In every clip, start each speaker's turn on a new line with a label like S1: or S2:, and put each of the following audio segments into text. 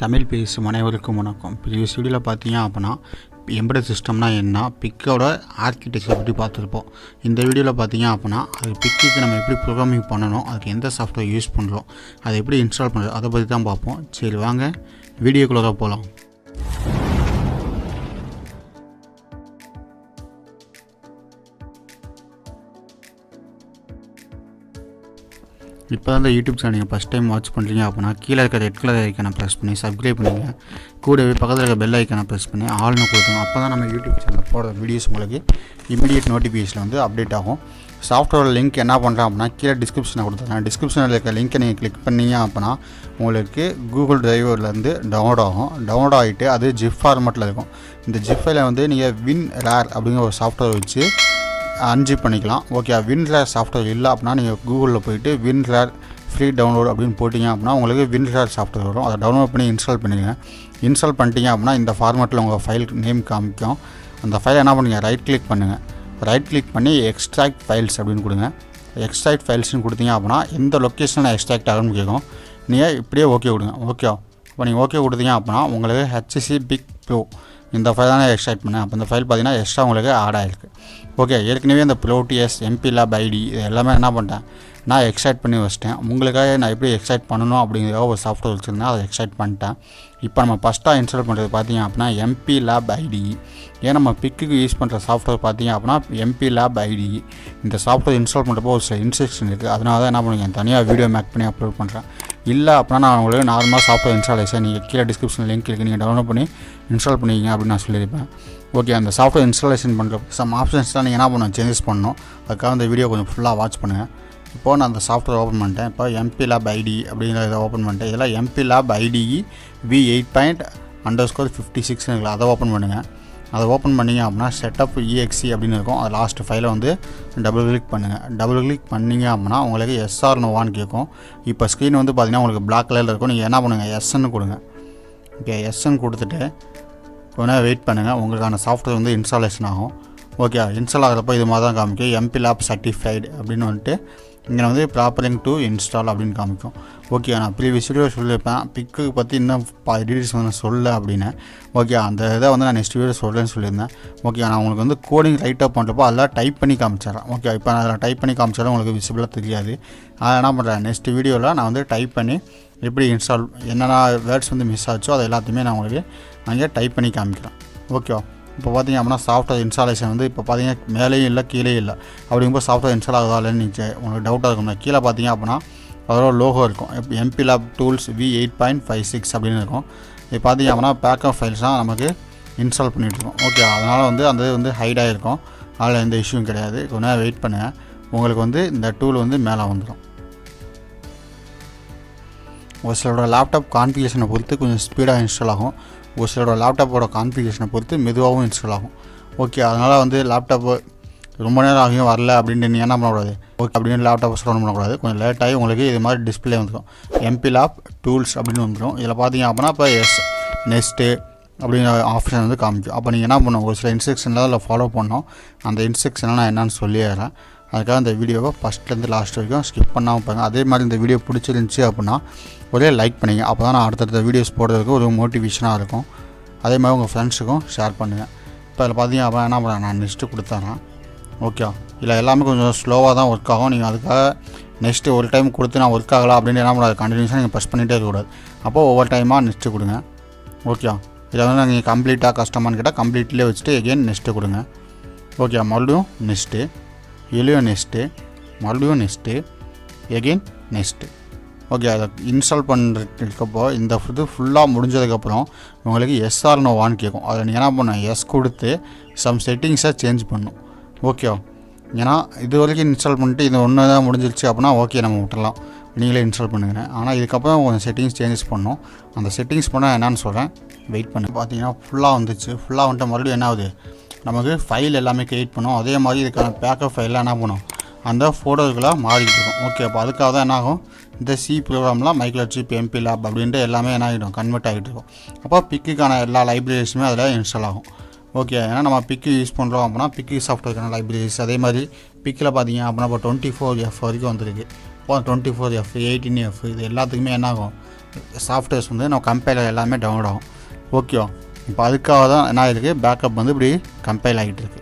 S1: தமிழ் பேசும் அனைவருக்கும் வணக்கம். ப்ரீவியஸ் வீடியோவில் பார்த்தீங்க அப்படின்னா எம்பெடட் சிஸ்டம்னா என்ன, பிக்கோட ஆர்கிடெக்சர் பற்றி பார்த்துருப்போம். இந்த வீடியோவில் பார்த்தீங்க அப்படின்னா அது பிக்குக்கு நம்ம எப்படி ப்ரோக்ராமிங் பண்ணணும், அதுக்கு எந்த சாஃப்ட்வேர் யூஸ் பண்ணுறோம், அதை எப்படி இன்ஸ்டால் பண்ணுறது, அதை பற்றி தான் பார்ப்போம். சரி வாங்க வீடியோக்குள்ளே போகலாம். இப்போ தான் இந்த யூடியூப் சேனல் நீங்கள் ஃபஸ்ட் டைம் வாட்ச் பண்ணுறீங்க அப்படின்னா கீழே இருக்கிற ரெட் கலர் ஐக்கானை ப்ரெஸ் பண்ணி சப்ஸ்கிரைப் பண்ணுங்க. கூடவே பக்கத்தில் இருக்க பெல் ஐக்கானை ப்ரெஸ் பண்ணி ஆல்னு கொடுத்துங்க. அப்போ தான் நம்ம யூடியூப் சேனலில் போடுற வீடியோஸ் உங்களுக்கு இமீடியட் நோட்டிஃபிகேஷன் வந்து அப்டேட் ஆகும். சாஃப்ட்வேர் லிங்க் என்ன பண்ணுறேன் அப்படின்னா கீழே டிஸ்கிரிப்ஷனை கொடுத்துருக்கேன். டிஸ்கிரிப்ஷனில் இருக்க லிங்க்கை நீங்கள் கிளிக் பண்ணிங்க அப்படின்னா உங்களுக்கு கூகுள் டிரைவர்லேருந்து டவுன்லோட் ஆகும். டவுன்லோட் ஆகிட்டு அது ஜிப் ஃபார்மெட்டில் இருக்கும். இந்த ஜிப் ஃபைலை வந்து நீங்கள் WinRAR அப்படிங்கிற ஒரு சாஃப்ட்வேர் வச்சு அன்ஜிப் பண்ணிக்கலாம். ஓகே, WinRAR சாஃப்ட்வேர் இல்லை அப்படின்னா நீங்கள் கூகுளில் போய்ட்டு WinRAR ஃப்ரீ டவுன்லோட் அப்படின்னு போட்டிங்க அப்படின்னா உங்களுக்கு WinRAR சாஃப்ட்வேர் வரும். அதை டவுன்லோட் பண்ணி இன்ஸ்டால் பண்ணிடுங்க. இன்ஸ்டால் பண்ணிட்டீங்க அப்படின்னா இந்த ஃபார்மேட்டில் உங்கள் ஃபைல் நேம் காமிக்கும். அந்த ஃபைலை என்ன பண்ணுங்கள், ரைட் கிளிக் பண்ணுங்கள். ரைட் கிளிக் பண்ணி எக்ஸ்ட்ராக்ட் ஃபைல்ஸ் அப்படின்னு கொடுங்க. எக்ஸ்ட்ராக்ட் ஃபைல்ஸ்னு கொடுத்தீங்க அப்படின்னா எந்த லொக்கேஷனில் எக்ஸ்ட்ராக்ட் ஆகும்னு கேட்கும். நீங்கள் இப்படியே ஓகே கொடுங்க. ஓகே, இப்போ நீங்கள் ஓகே கொடுத்தீங்க அப்படின்னா உங்களுக்கு HC பிக் ப்ரோ இந்த ஃபைல் தானே எக்ஸ்ட்ராக்ட் பண்ணேன். அப்போ இந்த ஃபைல் பார்த்தீங்கன்னா எக்ஸ்ட்ரா உங்களுக்கு ஆட் ஆகிருக்கு. ஓகே, ஏற்கனவே இந்த ப்ளோடிஎஸ் Mplab Ide இது எல்லாமே என்ன பண்ணிட்டேன், நான் எக்ஸ்ட்ராக்ட் பண்ணி வச்சிட்டேன். உங்களுக்காக நான் எப்படி எக்ஸ்ட்ராக்ட் பண்ணணும் அப்படிங்கிற ஒரு சாஃப்ட்வேர் வச்சுருந்தேன், அதை எக்ஸ்ட்ராக்ட் பண்ணிட்டேன். இப்போ நம்ம ஃபஸ்ட்டாக இன்ஸ்டால் பண்ணுறது பார்த்தீங்க அப்படின்னா Mplab Ide. ஏன் நம்ம பிக்குக்கு யூஸ் பண்ணுற சாஃப்ட்வேர் பார்த்தீங்க அப்படின்னா Mplab Ide. இந்த சாஃப்ட்வேர் இன்ஸ்டால் பண்ணுறப்போ ஒரு சில இன்ஸ்ட்ரக்ஷன் இருக்குது. அதனால தான் என்ன பண்ணுங்க, தனியாக வீடியோ மேக் பண்ணி அப்லோட் பண்ணுறேன். இல்லை அப்படின்னா நான் உங்களுக்கு நார்மலாக சாஃப்ட்வேர் இன்ஸ்டாலேஷன் நீங்கள் கீழே டிஸ்கிரிப்ஷன் லிங்க் இருக்குது, நீங்கள் டவுன்லோட் பண்ணி இன்ஸ்டால் பண்ணிக்கிங்க அப்படின்னு நான் சொல்லியிருப்பேன். ஓகே, அந்த சாஃப்ட்வேர் இன்ஸ்டாலேஷன் பண்ணுற சம் ஆப்ஷன்ஸ்லாம் நீங்கள் என்ன பண்ணணும், சேஞ்சஸ் பண்ணணும். அதுக்காக இந்த வீடியோ கொஞ்சம் ஃபுல்லாக வாட்ச் பண்ணுங்கள். இப்போது நான் அந்த சாஃப்ட்வேர் ஓப்பன் பண்ணிட்டேன். இப்போ Mplab Ide அப்படிங்கிற இதை ஓப்பன் பண்ணிட்டேன். இதில் Mplab Ide v8._56 இருக்குல்ல, அதை ஓப்பன் பண்ணுங்கள். அதை ஓப்பன் பண்ணிங்க அப்படின்னா செட்டப் EXE அப்படின்னு இருக்கும். அது லாஸ்ட் ஃபைலை வந்து டபுள் கிளிக் பண்ணுங்கள். டபுள் கிளிக் பண்ணிங்க அப்படின்னா உங்களுக்கு SR நோவான்னு கேட்கும். இப்போ ஸ்க்ரீன் வந்து பார்த்தீங்கன்னா உங்களுக்கு பிளாக் கலரில் இருக்கும். நீங்கள் என்ன பண்ணுங்கள், SN கொடுங்க. ஓகே, SN கொடுத்துட்டு கொஞ்சம் வெயிட் பண்ணுங்கள். உங்களுக்கான சாஃப்ட்வேர் வந்து இன்ஸ்டாலேஷன் ஆகும். ஓகே, இன்ஸ்டால் ஆகிறப்போ இது மாதிரி தான் காமிக்கும். Mplab சர்டிஃபைடு அப்படின்னு வந்துட்டு இங்கே வந்து ப்ராப்பரிங் டு இன்ஸ்டால் அப்படின்னு காமிக்கும். ஓகே, நான் ப்ரீவியஸ் வீடியோ சொல்லியிருப்பேன் பிக்கு பற்றி இன்னும் டீட்டெயில்ஸ் வந்து நான் சொல்ல அப்படின்னு. ஓகே, அந்த இதை வந்து நான் நெக்ஸ்ட் வீடியோ சொல்கிறேன்னு சொல்லியிருந்தேன். ஓகே, நான் உங்களுக்கு வந்து கோடிங் ரைட்டாக பண்ணுறப்போ அதெல்லாம் டைப் பண்ணி காமிச்சிடறேன். ஓகே, இப்போ நான் அதில் டைப் பண்ணி காமிச்சாலும் உங்களுக்கு விசிபிளாக தெரியாது. அதை என்ன பண்ணுறேன், நெக்ஸ்ட் வீடியோவில் நான் வந்து டைப் பண்ணி எப்படி இன்ஸ்டால் என்னென்ன வேர்ட்ஸ் வந்து மிஸ் ஆச்சோ அது எல்லாத்தையுமே நான் உங்களுக்கு அங்கே டைப் பண்ணி காமிக்கிறேன். ஓகே, இப்போ பார்த்தீங்க அப்படின்னா சாஃப்ட்வேர் இன்ஸ்டாலேஷன் வந்து இப்போ பார்த்தீங்கன்னா மேலேயும் இல்லை கீழே இல்லை. அப்படிங்கும்போது சாஃப்ட்வேர் இன்ஸ்டால் ஆகுதா இல்லைன்னு நீங்கள் உங்களுக்கு டவுட்டாக இருக்கும். கீழே பார்த்தீங்க அப்படின்னா அதோட லோகோ இருக்கும். Mplab டூல்ஸ் v8.56 அப்படின்னு இருக்கும். இது பார்த்தீங்க அப்படின்னா பேக்கப் ஃபைல்ஸ் தான் நமக்கு இன்ஸ்டால் பண்ணிகிட்ருக்கோம். ஓகே, அதனால் வந்து அந்த வந்து ஹைட் ஆகிருக்கும். அதில் எந்த இஷ்யூவும் கிடையாது. கொஞ்ச நேரம் வெயிட் பண்ணுங்கள், உங்களுக்கு வந்து இந்த டூல் வந்து மேலே வந்துடும். ஒரு சிலரோட லேப்டாப் கான்ஃபிகரேஷனை பொறுத்து கொஞ்சம் ஸ்பீடாக இன்ஸ்டால் ஆகும். ஒரு சிலரோட லேப்டாப்போட கான்ஃபிகரேஷனை பொறுத்து மெதுவாகவும் இன்ஸ்டால் ஆகும். ஓகே, அதனால் வந்து லேப்டாப்பு ரொம்ப நேரம் ஆகியும் வரல அப்படின்ட்டு நீங்கள் என்ன பண்ணக்கூடாது, ஓகே அப்படின்னு லேப்டாப்பை ஸ்டோன் பண்ணக்கூடாது. கொஞ்சம் லேட்டாகி உங்களுக்கு இது மாதிரி டிஸ்பிளே வந்துடும். Mplab டூல்ஸ் அப்படின்னு வந்துடும். இதில் பார்த்தீங்க அப்படின்னா இப்போ நெக்ஸ்ட்டு அப்படிங்கிற ஆப்ஷன் வந்து காமிக்கும். அப்போ நீங்கள் என்ன பண்ணணும், ஒரு சில இன்ஸ்ட்ரக்ஷனில் அதில் ஃபாலோ பண்ணணும். அந்த இன்ஸ்ட்ரக்ஷனில் நான் என்னென்னு சொல்லிடுறேன். அதுக்காக இந்த வீடியோவை ஃபஸ்ட்லேருந்து லாஸ்ட் வரைக்கும் ஸ்கிப் பண்ணாமல் பாருங்கள். அதே மாதிரி இந்த வீடியோ பிடிச்சிருந்துச்சி அப்படின்னா ஒரே லைக் பண்ணிங்க. அப்போ தான் நான் அடுத்தடுத்த வீடியோஸ் போடுறதுக்கு ஒரு மோட்டிவேஷனாக இருக்கும். அதே மாதிரி உங்கள் ஃப்ரெண்ட்ஸுக்கும் ஷேர் பண்ணுங்கள். இப்போ அதில் பார்த்தீங்க அப்போ என்ன பண்ணுறேன், நான் நெக்ஸ்ட்டு கொடுத்துட்றேன். ஓகே, இல்லை எல்லாமே கொஞ்சம் ஸ்லோவாக தான் ஒர்க் ஆகும். நீங்கள் அதுக்காக நெக்ஸ்ட்டு ஒரு டைம் கொடுத்து நான் ஒர்க் ஆகலாம் அப்படின்னு என்ன பண்ணாது, கண்டினியூஸாக நீங்கள் ப்ரெஸ் பண்ணிகிட்டே இருக்கக்கூடாது. அப்போது ஒவ்வொரு டைமாக நெக்ஸ்ட்டு கொடுங்க. ஓகே, இதில் வந்து நீங்கள் கம்ப்ளீட்டாக கஷ்டமானு கேட்டால் கம்ப்ளீட்லேயே வச்சுட்டு எகெயின் நெக்ஸ்ட்டு கொடுங்க. ஓகே, மறுபடியும் நெக்ஸ்ட்டு, எலியும் நெக்ஸ்ட்டு, மறுபடியும் நெக்ஸ்ட்டு, எகெயின் நெக்ஸ்ட்டு. ஓகே, அதை இன்ஸ்டால் பண்ணுறதுக்கப்போ இந்த இது ஃபுல்லாக முடிஞ்சதுக்கப்புறம் உங்களுக்கு SR நோவான்னு கேட்கும். அதில் நீங்கள் என்ன பண்ணணும், எஸ் கொடுத்து சம் செட்டிங்ஸை சேஞ்ச் பண்ணணும். ஓகே, ஏன்னா இது வரைக்கும் இன்ஸ்டால் பண்ணிட்டு இது ஒன்று தான் முடிஞ்சிருச்சு அப்படின்னா ஓகே நம்ம விட்டுடலாம், நீங்களே இன்ஸ்டால் பண்ணுங்கள். ஆனால் இதுக்கப்புறம் கொஞ்சம் செட்டிங்ஸ் சேஞ்சஸ் பண்ணணும். அந்த செட்டிங்ஸ் பண்ணால் என்னன்னு சொல்கிறேன், வெயிட் பண்ணி பார்த்தீங்கன்னா ஃபுல்லாக வந்துச்சு. ஃபுல்லாக வந்துட்டு மறுபடியும் என்ன ஆகுது, நமக்கு ஃபைல் எல்லாமே க்ரியேட் பண்ணும். அதே மாதிரி இதுக்கான பேக்கப் ஃபைலில் என்ன பண்ணும், அந்த ஃபோட்டோக்கெல்லாம் மாறிக்கிட்டு இருக்கும். ஓகே, அப்போ அதுக்காக தான் என்ன ஆகும், இந்த C ப்ரோக்ராம்லாம் மைக்ரோசிப் Mplab அப்படின்ட்டு எல்லாமே என்ன ஆகிடும், கன்வெர்ட் ஆகிட்டு இருக்கும். அப்போ பிக்குக்கான எல்லா லைப்ரரிஸுமே அதில் இன்ஸ்டால் ஆகும். ஓகே, ஏன்னா நம்ம பிக்கு யூஸ் பண்ணுறோம் அப்படின்னா பிக்கு சாஃப்ட்வேர்க்கான லைப்ரரிஸ். அதே மாதிரி பிக்கில் பார்த்தீங்க அப்படின்னா இப்போ 24F வரைக்கும் வந்துருக்கு. இப்போ 24F 18F இது எல்லாத்துக்குமே என்ன ஆகும், சாஃப்ட்வேர்ஸ் வந்து நம்ம கம்பைலர் எல்லாமே டவுன்லோட் ஆகும். ஓகேவா? இப்போ அதுக்காக தான் என்ன ஆகிருக்கு, பேக்கப் வந்து இப்படி கம்பைல் ஆகிட்டு இருக்கு.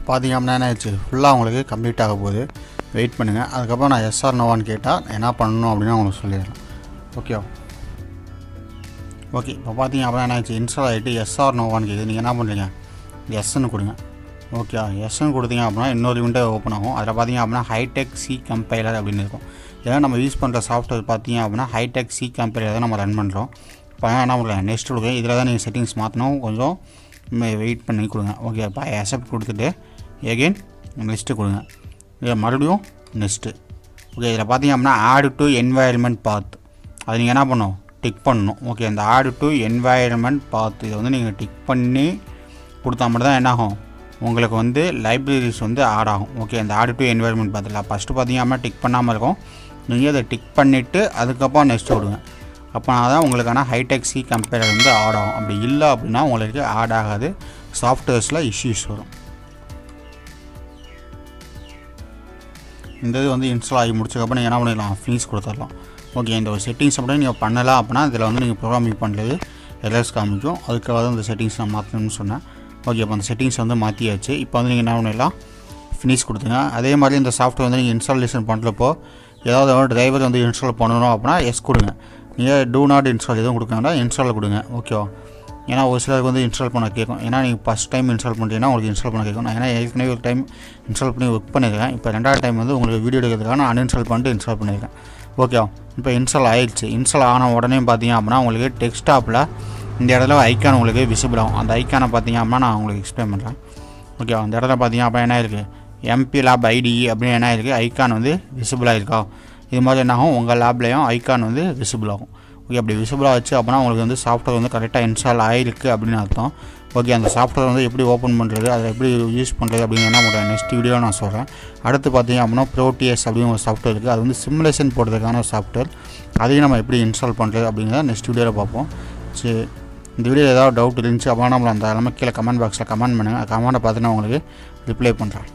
S1: பார்த்தீங்க அப்படின்னா என்ன ஆயிடுச்சு, ஃபுல்லாக உங்களுக்கு கம்ப்ளீட் ஆக போகுது. வெயிட் பண்ணுங்கள். அதுக்கப்புறம் நான் எஸ்ஆர் நோவான்னு கேட்டால் என்ன பண்ணணும் அப்படின்னு உங்களுக்கு சொல்லிடுறேன். ஓகேவா? ஓகே, இப்போ பார்த்தீங்க அப்படின்னா என்ன ஆச்சு, இன்ஸ்டால் ஆகிட்டு எஸ்ஆர் நோவான்னு கேட்குது. நீங்கள் என்ன பண்ணுறீங்க, எஸ்ன்னு கொடுங்க. ஓகே, எஸ்ன்னு கொடுத்தீங்க அப்படின்னா இன்னொரு விண்டோ ஓப்பன் ஆகும். அதில் பார்த்தீங்க அப்படின்னா ஹைடெக் சி கம்பைலர் அப்படின்னு இருக்கும். ஏன்னா நம்ம யூஸ் பண்ணுற சாஃப்ட்வேர் பார்த்தீங்க அப்படின்னா ஹைடெக் சி கம்பைலர் தான் நம்ம ரன் பண்ணுறோம். இப்போ என்ன பண்ணுறேன், நெக்ஸ்ட் கொடுங்க. இதில் தான் நீங்கள் செட்டிங்ஸ் மாற்றணும். கொஞ்சம் வெயிட் பண்ணி கொடுங்க. ஓகே, இப்போ அக்செப்ட் கொடுத்துட்டு எகெயின் நெக்ஸ்ட்டு கொடுங்க. இதில் மறுபடியும் நெக்ஸ்ட்டு. ஓகே, இதில் பார்த்தீங்க அப்படின்னா ஆட் டு என்வாயர்மெண்ட் பாத், அது நீங்கள் என்ன பண்ணணும், டிக் பண்ணணும். ஓகே, இந்த ஆட் டு என்வாயர்மெண்ட் பாத் இதை வந்து நீங்கள் டிக் பண்ணி கொடுத்தா மட்டும் தான் என்னாகும், உங்களுக்கு வந்து லைப்ரரிஸ் வந்து ஆட் ஆகும். ஓகே, இந்த ஆட் டு என்வாயர்மெண்ட் பாத்தில் ஃபஸ்ட்டு பார்த்தீங்க அப்படின்னா டிக் பண்ணாமல் இருக்கும். நீங்கள் அதை டிக் பண்ணிவிட்டு அதுக்கப்புறம் நெக்ஸ்ட்டு விடுங்க. அப்போனா தான் உங்களுக்கான ஹைடெக் சி கம்பைலர் வந்து ஆட் ஆகும். அப்படி இல்லை அப்படின்னா உங்களுக்கு ஆட் ஆகாது, சாஃப்ட்வேர்ஸில் இஷ்யூஸ் வரும். இந்த இது வந்து இன்ஸ்டால் ஆகி முடிச்சதுக்கப்புறம் நீங்கள் என்ன பண்ணிடலாம், ஃபினிஷ் கொடுத்துடலாம். ஓகே, இந்த ஒரு செட்டிங்ஸ் அப்படியே நீங்கள் பண்ணலாம் அப்படின்னா இதில் வந்து நீங்கள் ப்ரோக்ராமிங் பண்ணுறது எரர்ஸ் காமிக்கும். அதுக்காக தான் இந்த செட்டிங்ஸ் நான் மாற்றணும்னு சொன்னேன். ஓகே, இப்போ அந்த செட்டிங்ஸ் வந்து மாற்றியாச்சு. இப்போ வந்து நீங்கள் என்ன பண்ணிடலாம், ஃபினிஷ் கொடுத்துங்க. அதே மாதிரி இந்த சாஃப்ட்வேர் வந்து நீங்கள் இன்ஸ்டாலேஷன் பண்ணுறப்போ ஏதாவது ஒரு டிரைவர் வந்து இன்ஸ்டால் பண்ணணும் அப்படின்னா எஸ் கொடுங்க. நீங்கள் டூ நாட் இன்ஸ்டால் எதுவும் கொடுக்காங்கன்னா இன்ஸ்டால் கொடுங்க. ஓகேவா? ஏன்னா ஒரு சிலருக்கு வந்து இன்ஸ்டால் பண்ண கேட்கும். ஏன்னா நீங்கள் ஃபஸ்ட் டைம் இன்ஸ்டால் பண்ணுறீங்கன்னா உங்களுக்கு இன்ஸ்டால் பண்ண கேட்கும். நான் ஏன்னா ஏற்கனவே ஒரு டைம் இன்ஸ்டால் பண்ணி ஒர்க் பண்ணியிருக்கேன். இப்போ ரெண்டாவது டைம் வந்து உங்களுக்கு வீடியோ எடுக்கிறதுக்காக நான் அன்இன்ஸ்டால் பண்ணிட்டு இன்ஸ்டால் பண்ணியிருக்கேன். ஓகேவா? இப்போ இன்ஸ்டால் ஆயிடுச்சு. இன்ஸ்டால் ஆன உடனே பார்த்தீங்க அப்படின்னா உங்களுக்கு டெஸ்க்டாப்பில் இந்த இடத்துல ஐக்கான் உங்களுக்கு விசிபிள் ஆகும். அந்த ஐக்கானை பார்த்தீங்க அப்படின்னா நான் உங்களுக்கு எக்ஸ்பிளைன் பண்ணுறேன். ஓகேவா? அந்த இடத்துல பார்த்தீங்க அப்படின்னா என்ன இருக்குது, Mplab Ide அப்படின்னு என்ன இருக்குது, ஐக்கான் வந்து விசிபிளாக இருக்கா. இது மாதிரி என்ன ஆகும், உங்கள் லேப்லேயும் ஐக்கான் வந்து விசிபிள் ஆகும். ஓகே, அப்படி விசிபிளாக வச்சு அப்படின்னா உங்களுக்கு வந்து சாஃப்ட்வேர் வந்து கரெக்டாக இன்ஸ்டால் ஆகிருக்கு அப்படின்னு அர்த்தம். ஓகே, அந்த சாஃப்ட்வேர் வந்து எப்படி ஓப்பன் பண்ணுறது, அதை எப்படி யூஸ் பண்ணுறது அப்படின்னு என்ன பண்ணுறேன் நெக்ஸ்ட் வீடியோ நான் சொல்கிறேன். அடுத்து பார்த்தீங்க அப்படின்னா ப்ரோட்டியஸ் அப்படின்னு ஒரு சாஃப்ட்வேர் இருக்குது. அது வந்து சிமுலேஷன் போடுறதுக்கான ஒரு சாஃப்ட்வேர். அதையும் நம்ம எப்படி இன்ஸ்டால் பண்ணுறது அப்படிங்கிறத நெக்ஸ்ட் வீடியோவில் பார்ப்போம். சரி, இந்த வீடியோ ஏதாவது டவுட் இருந்துச்சு அப்படின்னா நம்மளை அந்த எல்லாமே கீழே கமெண்ட் பாக்ஸில் கமெண்ட் பண்ணுங்கள். கமெண்ட்டை பார்த்து நான் உங்களுக்கு ரிப்ளை பண்ணுறேன்.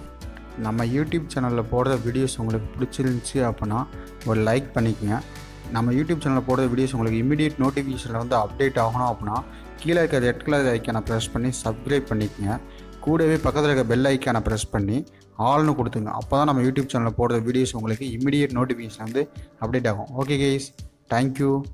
S1: நம்ம யூடியூப் சேனலில் போடுற வீடியோஸ் உங்களுக்கு பிடிச்சிருந்துச்சி அப்படின்னா ஒரு லைக் பண்ணிக்கோங்க. நம்ம யூடியூப் சேனலில் போடுற வீடியோஸ் உங்களுக்கு இமீடியட் நோட்டிஃபிகேஷனில் வந்து அப்டேட் ஆகணும் அப்படின்னா கீழே இருக்கிற ரெட் கலர் ஐக்கானை ப்ரெஸ் பண்ணி சப்ஸ்கிரைப் பண்ணிக்கோங்க. கூடவே பக்கத்தில் இருக்க பெல் ஐக்கானை ப்ரெஸ் பண்ணி ஆல்னு கொடுத்துங்க. அப்போ தான் நம்ம யூடியூப் சேனலில் போடுற வீடியோஸ் உங்களுக்கு இமீடியட் நோட்டிஃபிகேஷன் வந்து அப்டேட் ஆகும். Okay guys, thank you.